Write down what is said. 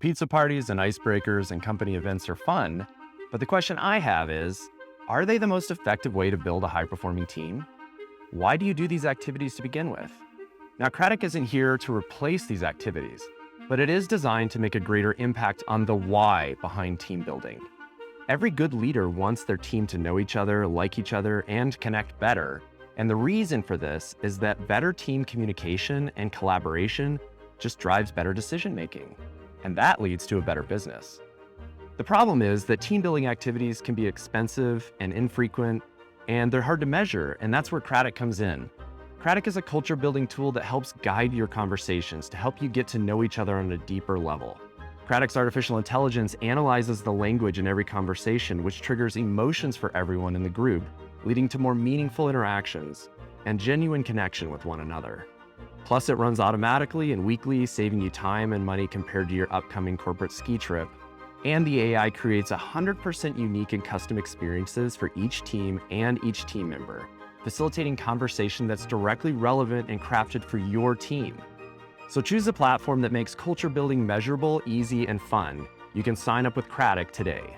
Pizza parties and icebreakers and company events are fun, but the question I have is, are they the most effective way to build a high-performing team? Why do you do these activities to begin with? Now, Cratic isn't here to replace these activities, but it is designed to make a greater impact on the why behind team building. Every good leader wants their team to know each other, like each other, and connect better. And the reason for this is that better team communication and collaboration just drives better decision making. And that leads to a better business. The problem is that team building activities can be expensive and infrequent, and they're hard to measure, and that's where Cratic comes in. Cratic is a culture building tool that helps guide your conversations to help you get to know each other on a deeper level. Cratic's artificial intelligence analyzes the language in every conversation, which triggers emotions for everyone in the group, leading to more meaningful interactions and genuine connection with one another. Plus, it runs automatically and weekly, saving you time and money compared to your upcoming corporate ski trip. And the AI creates 100% unique and custom experiences for each team and each team member, facilitating conversation that's directly relevant and crafted for your team. So choose a platform that makes culture building measurable, easy, and fun. You can sign up with Cratic today.